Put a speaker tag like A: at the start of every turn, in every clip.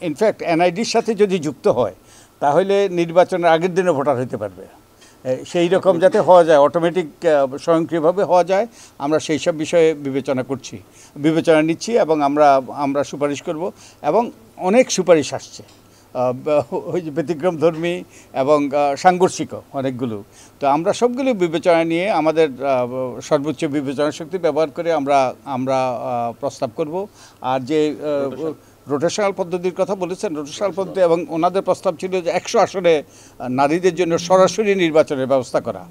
A: In fact এনআইডির সাথে যদি যুক্ত হয় তাহলে নির্বাচনের আগের দিনে ভোটার হতে পারবে। সেই রকম যাতে হওয়া যায়, অটোমেটিক স্বয়ংক্রিয়ভাবে হওয়া যায়, আমরা সেই সব বিষয়ে বিবেচনা নিচ্ছি এবং আমরা সুপারিশ করব এবং অনেক সুপারিশ আসছে ওই যে ব্যতিক্রমধর্মী এবং সাংঘর্ষিকও অনেকগুলো। তো আমরা সবগুলো বিবেচনা নিয়ে আমাদের সর্বোচ্চ বিবেচনা শক্তি ব্যবহার করে আমরা প্রস্তাব করব। আর যে রোটেশনাল পদ্ধতির কথা বলেছেন, রোটেশনাল পদ্ধতি এবং ওনাদের প্রস্তাব ছিল যে 100 আসনে নারীদের জন্য সরাসরি নির্বাচনের ব্যবস্থা করা।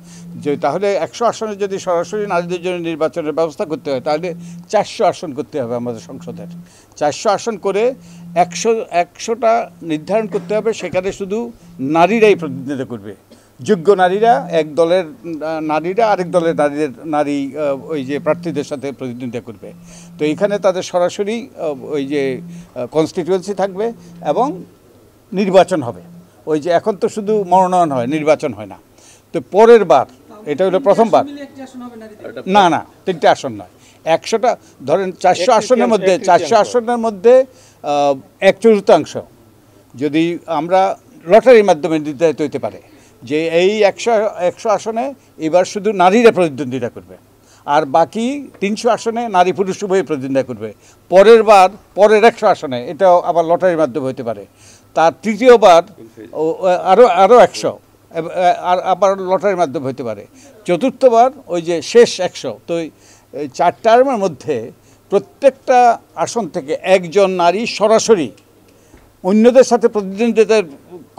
A: যে তাহলে 100 আসনে যদি সরাসরি নারীদের জন্য নির্বাচনের ব্যবস্থা করতে হয় তাহলে 400 আসন করতে হবে আমাদের সংসদের। 400 আসন করে 100টা নির্ধারণ করতে হবে, সেখানে শুধু নারীরাই প্রতিনিধিত্ব করবে। যোগ্য নারীরা এক দলের নারীরা আরেক দলের নারী ওই যে প্রার্থীদের সাথে প্রতিদ্বন্দ্বিতা করবে। তো এখানে তাদের সরাসরি ওই যে কনস্টিটিউয়েন্সি থাকবে এবং নির্বাচন হবে। ওই যে এখন তো শুধু মনোনয়ন হয়, নির্বাচন হয় না। তো পরের বার, এটা হলো প্রথমবার, না 3টে আসন নয়, 100টা ধরেন 400 আসনের মধ্যে 400 আসনের মধ্যে 1/4 যদি আমরা লটারির মাধ্যমে নির্ধারিত হতে পারে যে এই 100 আসনে এবার শুধু নারীরা প্রতিদ্বন্দ্বিতা করবে, আর বাকি 300 আসনে নারী পুরুষ উভয়ই প্রতিদ্বন্দ্বিতা করবে। পরের 100 আসনে এটাও আবার লটারির মাধ্যমে হতে পারে। তার তৃতীয়বার আরও 100 আর আবার লটারির মাধ্যমে হতে পারে। চতুর্থবার ওই যে শেষ 100। তো 4 টার্মের মধ্যে প্রত্যেকটা আসন থেকে একজন নারী সরাসরি অন্যদের সাথে প্রতিদ্বন্দ্বিতা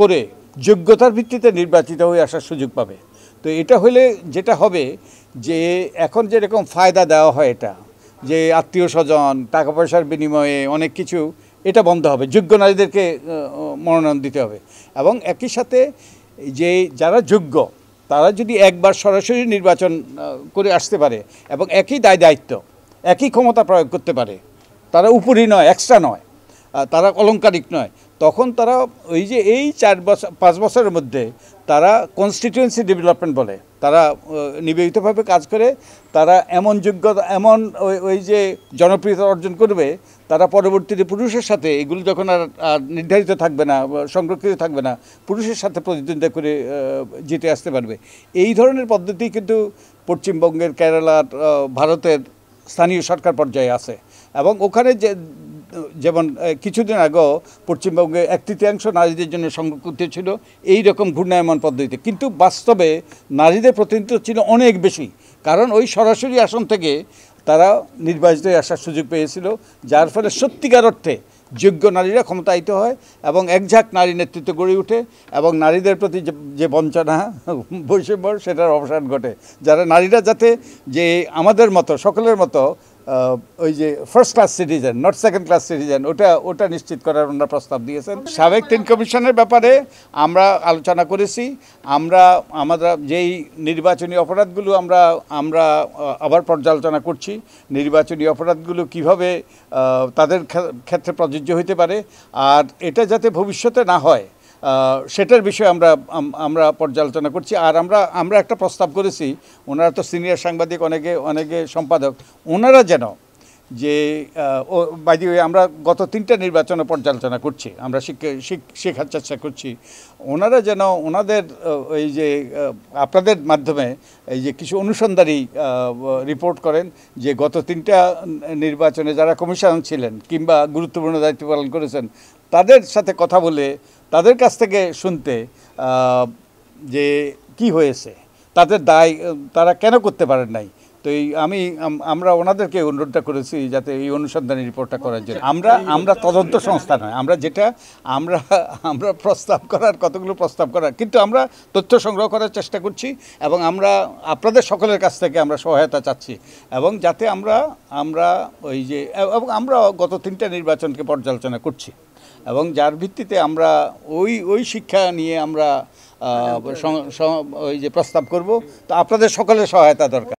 A: করে যোগ্যতার ভিত্তিতে নির্বাচিত হয়ে আসার সুযোগ পাবে। তো এটা হলে যেটা হবে যে এখন যেরকম ফায়দা দেওয়া হয়, এটা যে আত্মীয় স্বজন টাকা পয়সার বিনিময়ে অনেক কিছু, এটা বন্ধ হবে। যোগ্য নারীদেরকে মনোনয়ন দিতে হবে এবং একই সাথে যে যারা যোগ্য তারা যদি একবার সরাসরি নির্বাচন করে আসতে পারে এবং একই দায়িত্ব একই ক্ষমতা প্রয়োগ করতে পারে, তারা উপরি নয়, এক্সট্রা নয়, তারা অলংকারিক নয়, তখন তারা ওই যে এই 5 বছরের মধ্যে তারা কনস্টিটিউয়েন্সি ডেভেলপমেন্ট বলে, তারা নিবেদিতভাবে কাজ করে, তারা এমন যোগ্যতা এমন ওই যে জনপ্রিয়তা অর্জন করবে, তারা পরবর্তীতে পুরুষের সাথে এগুলো যখন আর নির্ধারিত থাকবে না, সংরক্ষিত থাকবে না, পুরুষের সাথে প্রতিদ্বন্দ্বিতা করে জিতে আসতে পারবে। এই ধরনের পদ্ধতি কিন্তু পশ্চিমবঙ্গের, কেরালার, ভারতের স্থানীয় সরকার পর্যায়ে আছে এবং ওখানে যেমন কিছুদিন আগেও পশ্চিমবঙ্গে 1/3 নারীদের জন্য সংরক্ষিত ছিল এই রকম ঘূর্ণায়মান পদ্ধতিতে, কিন্তু বাস্তবে নারীদের প্রতিনিধিত্ব ছিল অনেক বেশি, কারণ ওই সরাসরি আসন থেকে তারা নির্বাচিত হয়ে আসার সুযোগ পেয়েছিল, যার ফলে সত্যিকার অর্থে যোগ্য নারীরা ক্ষমতায়িত হয় এবং একঝাঁক নারী নেতৃত্ব গড়ে ওঠে এবং নারীদের প্রতি যে বঞ্চনা, বৈষম্য, সেটার অবসান ঘটে। যারা নারীরা যাতে যে আমাদের মতো সকলের মতো ওই যে first class citizen, not second class citizen, ওটা নিশ্চিত করার ওনারা প্রস্তাব দিয়েছেন। সাবেক 3 কমিশনের ব্যাপারে আমরা আলোচনা করেছি। আমরা যেই নির্বাচনী অপরাধগুলো আমরা আবার পর্যালোচনা করছি, নির্বাচনী অপরাধগুলো কিভাবে তাদের ক্ষেত্রে প্রযোজ্য হতে পারে আর এটা যাতে ভবিষ্যতে না হয় সেটার বিষয়ে আমরা পর্যালোচনা করছি। আর আমরা একটা প্রস্তাব করেছি, ওনারা তো সিনিয়র সাংবাদিক, অনেকে সম্পাদক, ওনারা যেন যে বাইদি আমরা গত 3টা নির্বাচনে পর্যালোচনা করছি, আমরা শেখার চেষ্টা করছি, ওনারা যেন ওনাদের ওই যে আপনাদের মাধ্যমে এই যে কিছু অনুসন্ধানী রিপোর্ট করেন যে গত 3টা নির্বাচনে যারা কমিশন ছিলেন কিংবা গুরুত্বপূর্ণ দায়িত্ব পালন করেছেন তাদের সাথে কথা বলে তাদের কাছ থেকে শুনতে যে কি হয়েছে, তাদের দায় তারা কেন করতে পারেন নাই। তো আমরা ওনাদেরকে অনুরোধটা করেছি যাতে এই অনুসন্ধানী রিপোর্টটা করার জন্য। আমরা তদন্ত সংস্থা নয়, আমরা প্রস্তাব করার কিন্তু আমরা তথ্য সংগ্রহ করার চেষ্টা করছি এবং আমরা আপনাদের সকলের কাছ থেকে আমরা সহায়তা চাচ্ছি এবং যাতে আমরা ওই যে এবং আমরা গত 3টা নির্বাচনকে পর্যালোচনা করছি এবং যার ভিত্তিতে আমরা ওই শিক্ষা নিয়ে আমরা ওই যে প্রস্তাব করব। তো আপনাদের সকলের সহায়তা দরকার।